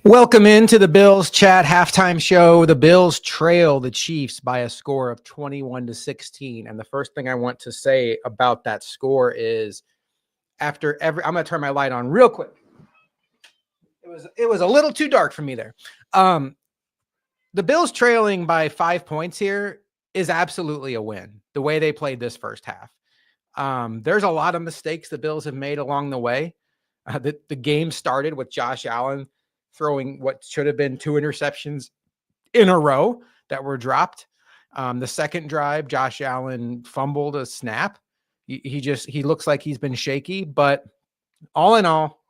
Welcome into the Bills Chat halftime show. The Bills trail the Chiefs by a score of 21-16. And the first thing I want to say about that score is I'm going to turn my light on real quick. It was a little too dark for me there. The Bills trailing by 5 points here is absolutely a win. The way they played this first half. There's a lot of mistakes the Bills have made along the way. The game started with Josh Allen throwing what should have been 2 interceptions in a row that were dropped. The second drive, Josh Allen fumbled a snap. He looks like he's been shaky, but all in all,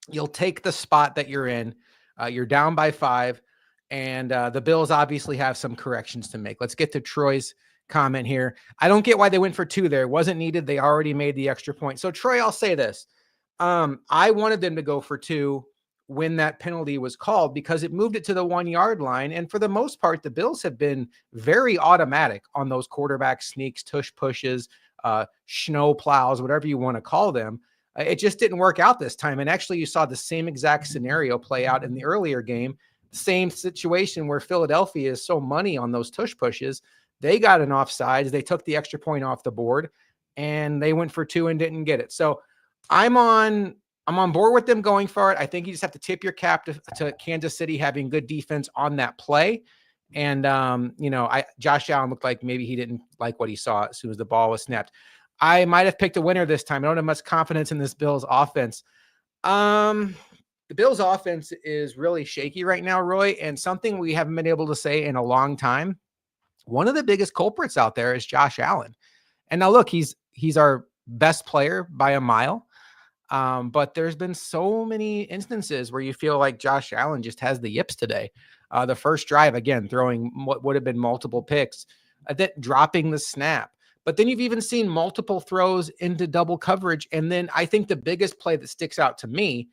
you'll take the spot that you're in. You're down by 5, and the Bills obviously have some corrections to make. Let's get to Troy's comment here. I don't get why they went for 2 there. It wasn't needed. They already made the extra point. So Troy, I'll say this. I wanted them to go for 2 when that penalty was called because it moved it to the 1-yard line. And for the most part, the Bills have been very automatic on those quarterback sneaks, tush pushes, snow plows, whatever you want to call them. It just didn't work out this time. And actually, you saw the same exact scenario play out in the earlier game. Same situation where Philadelphia is so money on those tush pushes. They got an offsides. They took the extra point off the board, and they went for 2 and didn't get it. So I'm on board with them going for it. I think you just have to tip your cap to Kansas City having good defense on that play. And, Josh Allen looked like maybe he didn't like what he saw as soon as the ball was snapped. I might have picked a winner this time. I don't have much confidence in this Bills offense. The Bills offense is really shaky right now, Roy, and something we haven't been able to say in a long time. One of the biggest culprits out there is Josh Allen. And now look, he's our best player by a mile. But there's been so many instances where you feel like Josh Allen just has the yips today. The first drive, again, throwing what would have been multiple picks, that dropping the snap. But then you've even seen multiple throws into double coverage. And then I think the biggest play that sticks out to me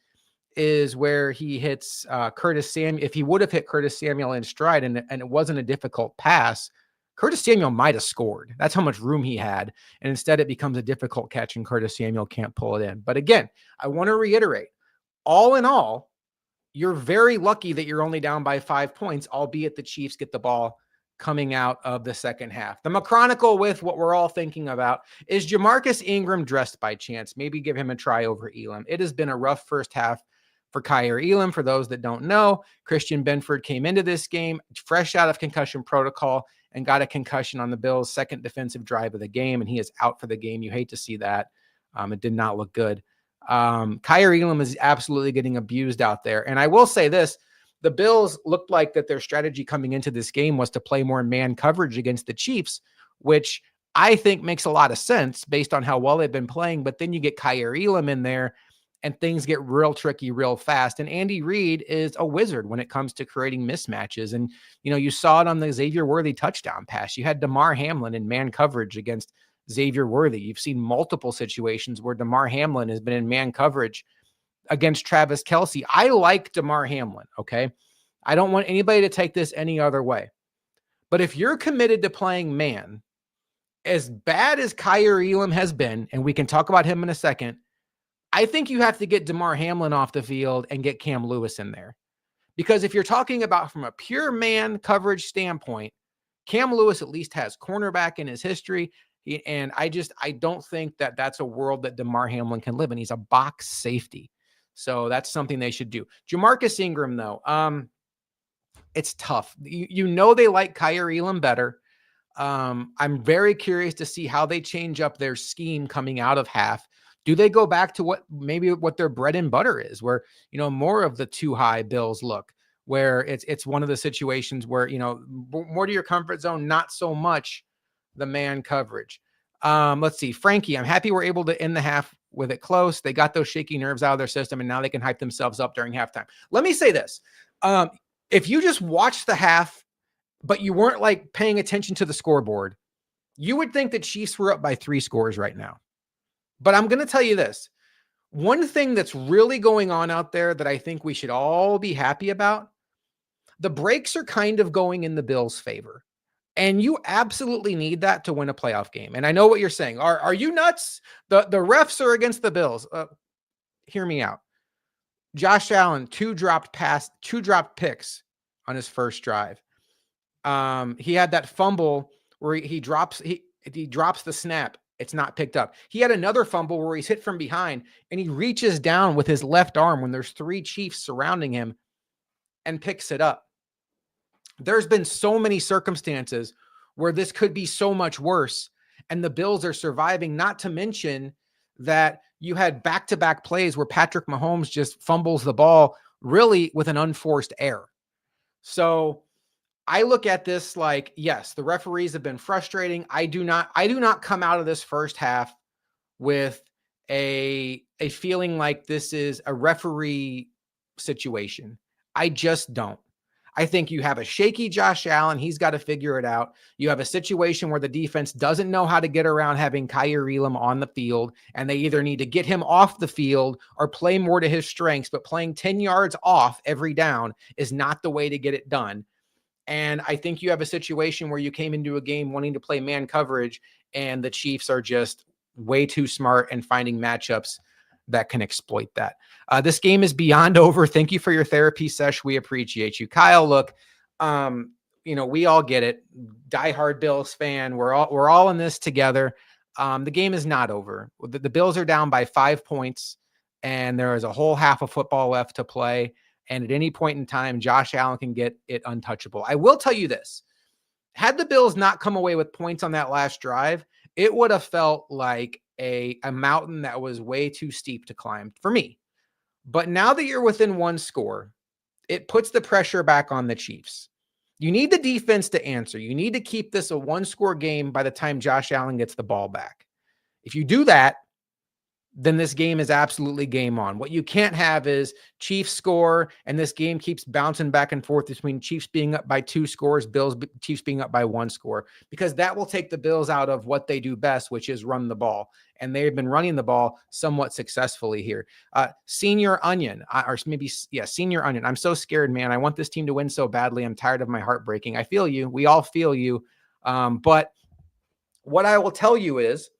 is where he hits Curtis Samuel. If he would have hit Curtis Samuel in stride and it wasn't a difficult pass, Curtis Samuel might have scored. That's how much room he had. And instead it becomes a difficult catch and Curtis Samuel can't pull it in. But again, I want to reiterate, all in all, you're very lucky that you're only down by 5 points, albeit the Chiefs get the ball coming out of the second half. The McChronicle with what we're all thinking about is Jamarcus Ingram dressed by chance. Maybe give him a try over Elam. It has been a rough first half for Kaiir Elam. For those that don't know, Christian Benford came into this game fresh out of concussion protocol and got a concussion on the Bills' second defensive drive of the game, and he is out for the game. You hate to see that. It did not look good. Kaiir Elam is absolutely getting abused out there. And I will say this, the Bills looked like that their strategy coming into this game was to play more man coverage against the Chiefs, which I think makes a lot of sense based on how well they've been playing. But then you get Kaiir Elam in there, and things get real tricky real fast. And Andy Reid is a wizard when it comes to creating mismatches. And, you saw it on the Xavier Worthy touchdown pass. You had Damar Hamlin in man coverage against Xavier Worthy. You've seen multiple situations where Damar Hamlin has been in man coverage against Travis Kelce. I like Damar Hamlin, okay? I don't want anybody to take this any other way. But if you're committed to playing man, as bad as Kaiir Elam has been, and we can talk about him in a second, I think you have to get Damar Hamlin off the field and get Cam Lewis in there. Because if you're talking about from a pure man coverage standpoint, Cam Lewis at least has cornerback in his history. And I don't think that that's a world that Damar Hamlin can live in. He's a box safety. So that's something they should do. Jamarcus Ingram, though, it's tough. They like Kaiir Elam better. I'm very curious to see how they change up their scheme coming out of half. Do they go back to what their bread and butter is, where, more of the too high Bills look, where it's one of the situations where, more to your comfort zone, not so much the man coverage. Let's see. Frankie, I'm happy we're able to end the half with it close. They got those shaky nerves out of their system, and now they can hype themselves up during halftime. Let me say this. If you just watched the half, but you weren't like paying attention to the scoreboard, you would think that Chiefs were up by 3 scores right now. But I'm going to tell you this. One thing that's really going on out there that I think we should all be happy about, the breaks are kind of going in the Bills' favor. And you absolutely need that to win a playoff game. And I know what you're saying. Are you nuts? The refs are against the Bills. Hear me out. Josh Allen, two dropped picks on his first drive. He had that fumble where he drops the snap. It's not picked up. He had another fumble where he's hit from behind and he reaches down with his left arm when there's three Chiefs surrounding him and picks it up. There's been so many circumstances where this could be so much worse, and the Bills are surviving, not to mention that you had back-to-back plays where Patrick Mahomes just fumbles the ball really with an unforced error. So I look at this like, yes, the referees have been frustrating. I do not come out of this first half with a feeling like this is a referee situation. I just don't. I think you have a shaky Josh Allen. He's got to figure it out. You have a situation where the defense doesn't know how to get around having Kaiir Elam on the field, and they either need to get him off the field or play more to his strengths, but playing 10 yards off every down is not the way to get it done. And I think you have a situation where you came into a game wanting to play man coverage, and the Chiefs are just way too smart and finding matchups that can exploit that. This game is beyond over. Thank you for your therapy sesh. We appreciate you, Kyle. Look, we all get it. Diehard Bills fan. We're all in this together. The game is not over. The Bills are down by 5 points, and there is a whole half of football left to play. And at any point in time, Josh Allen can get it untouchable. I will tell you this. Had the Bills not come away with points on that last drive, it would have felt like a mountain that was way too steep to climb for me. But now that you're within one score, it puts the pressure back on the Chiefs. You need the defense to answer. You need to keep this a one-score game by the time Josh Allen gets the ball back. If you do that, then this game is absolutely game on. What you can't have is Chiefs score, and this game keeps bouncing back and forth between Chiefs being up by 2 scores, Chiefs being up by 1 score, because that will take the Bills out of what they do best, which is run the ball. And they've been running the ball somewhat successfully here. Senior Onion. I'm so scared, man. I want this team to win so badly. I'm tired of my heart breaking. I feel you. We all feel you. But what I will tell you is,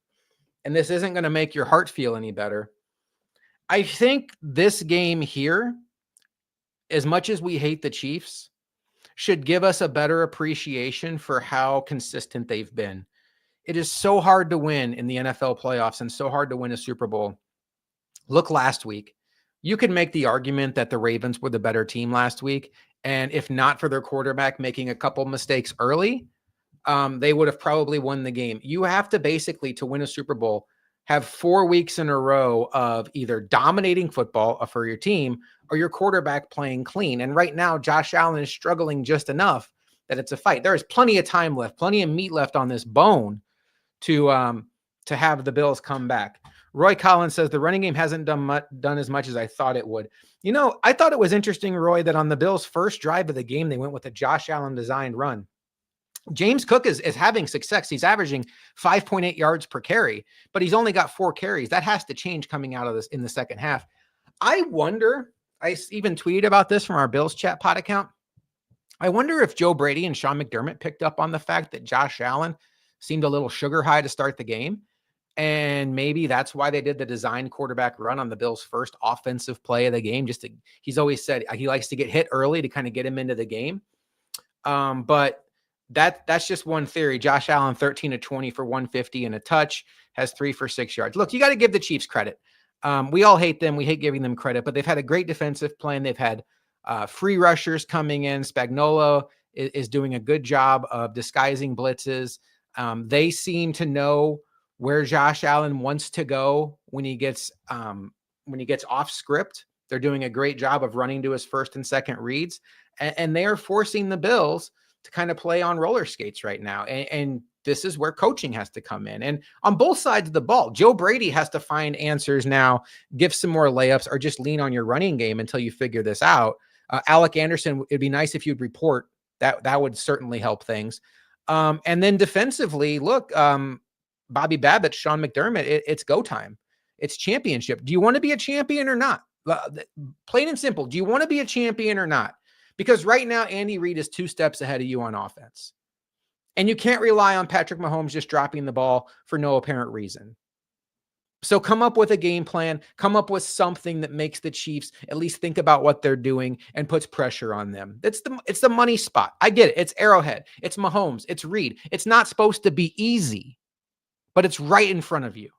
and this isn't going to make your heart feel any better, I think this game here, as much as we hate the Chiefs, should give us a better appreciation for how consistent they've been. It is so hard to win in the NFL playoffs and so hard to win a Super Bowl. Look last week. You could make the argument that the Ravens were the better team last week, and if not for their quarterback making a couple mistakes early, they would have probably won the game. You have to basically, to win a Super Bowl, have 4 weeks in a row of either dominating football for your team or your quarterback playing clean. And right now, Josh Allen is struggling just enough that it's a fight. There is plenty of time left, plenty of meat left on this bone to have the Bills come back. Roy Collins says the running game hasn't done as much as I thought it would. I thought it was interesting, Roy, that on the Bills' first drive of the game, they went with a Josh Allen designed run. James Cook is having success. He's averaging 5.8 yards per carry, but he's only got 4 carries. That has to change coming out of this in the second half. I wonder, I even tweeted about this from our Bills chat pod account. I wonder if Joe Brady and Sean McDermott picked up on the fact that Josh Allen seemed a little sugar high to start the game. And maybe that's why they did the design quarterback run on the Bills' first offensive play of the game. He's always said he likes to get hit early to kind of get him into the game. But that's just one theory. Josh Allen, 13 of 20 for 150 and a touch, has 3 for 6 yards. Look, you got to give the Chiefs credit. We all hate them. We hate giving them credit, but they've had a great defensive plan. They've had free rushers coming in. Spagnuolo is doing a good job of disguising blitzes. They seem to know where Josh Allen wants to go when he gets off script. They're doing a great job of running to his first and second reads, and they are forcing the Bills to kind of play on roller skates right now. And this is where coaching has to come in. And on both sides of the ball, Joe Brady has to find answers now, give some more layups, or just lean on your running game until you figure this out. Alec Anderson, it'd be nice if you'd report that. That would certainly help things. And then defensively, look, Bobby Babbitt, Sean McDermott, it's go time. It's championship. Do you want to be a champion or not? Plain and simple. Do you want to be a champion or not? Because right now, Andy Reid is 2 steps ahead of you on offense. And you can't rely on Patrick Mahomes just dropping the ball for no apparent reason. So come up with a game plan, come up with something that makes the Chiefs at least think about what they're doing and puts pressure on them. It's the money spot. I get it. It's Arrowhead. It's Mahomes. It's Reed. It's not supposed to be easy, but it's right in front of you.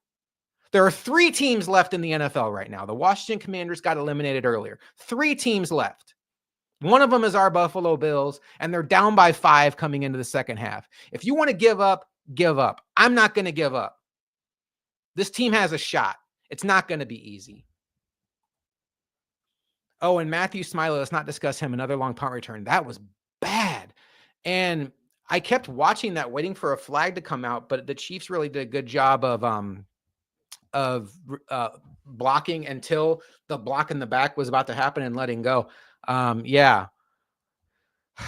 There are 3 teams left in the NFL right now. The Washington Commanders got eliminated earlier. 3 teams left. One of them is our Buffalo Bills, and they're down by 5 coming into the second half. If you want to give up, give up. I'm not going to give up. This team has a shot. It's not going to be easy. Oh, and Matthew Smiley, let's not discuss him. Another long punt return. That was bad. And I kept watching that, waiting for a flag to come out, but the Chiefs really did a good job of blocking until the block in the back was about to happen and letting go. Yeah,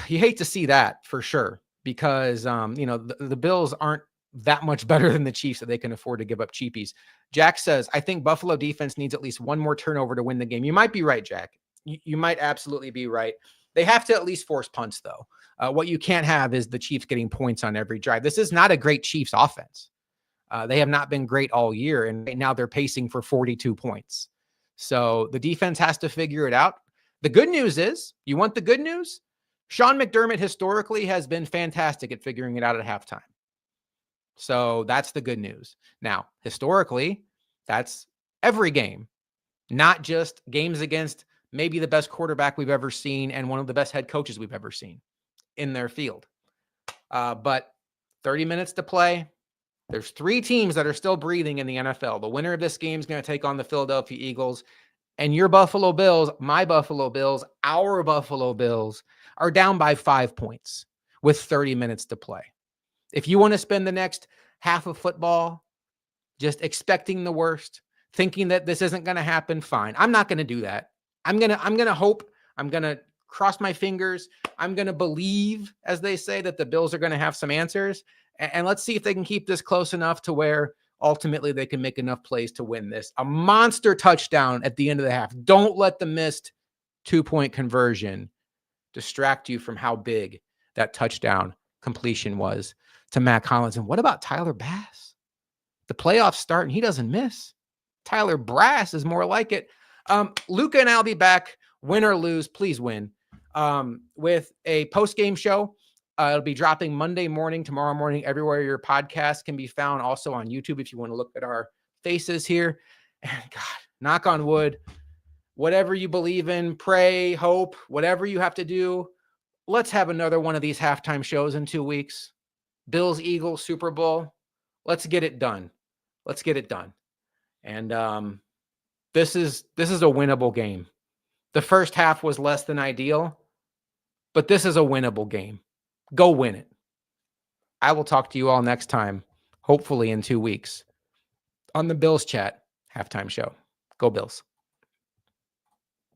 you hate to see that for sure, because the Bills aren't that much better than the Chiefs that they can afford to give up cheapies. Jack says, I think Buffalo defense needs at least one more turnover to win the game. You might be right, Jack. You might absolutely be right. They have to at least force punts, though. What you can't have is the Chiefs getting points on every drive. This is not a great Chiefs offense. They have not been great all year, and right now they're pacing for 42 points. So the defense has to figure it out. The good news is, you want the good news? Sean McDermott historically has been fantastic at figuring it out at halftime. So that's the good news. Now, historically, that's every game, not just games against maybe the best quarterback we've ever seen and one of the best head coaches we've ever seen in their field. But 30 minutes to play. There's 3 teams that are still breathing in the NFL. The winner of this game is going to take on the Philadelphia Eagles. And your Buffalo Bills, my Buffalo Bills, our Buffalo Bills are down by 5 points with 30 minutes to play. If you want to spend the next half of football just expecting the worst, thinking that this isn't going to happen, fine. I'm not going to do that. I'm going to hope, I'm going to cross my fingers. I'm going to believe, as they say, that the Bills are going to have some answers. And let's see if they can keep this close enough to where ultimately they can make enough plays to win this. A monster touchdown at the end of the half. Don't let the missed 2-point conversion distract you from how big that touchdown completion was to Matt Collins. And what about Tyler Bass? The playoffs start and he doesn't miss. Tyler Bass is more like it. Luca and I'll be back, win or lose, please win, with a post-game show. It'll be dropping Monday morning, tomorrow morning, everywhere your podcast can be found. Also on YouTube, if you want to look at our faces here. And God, knock on wood, whatever you believe in, pray, hope, whatever you have to do, let's have another one of these halftime shows in 2 weeks. Bills, Eagles, Super Bowl. Let's get it done. Let's get it done. And this is a winnable game. The first half was less than ideal, but this is a winnable game. Go win it. I will talk to you all next time, hopefully in 2 weeks, on the Bills Chat halftime show. Go Bills.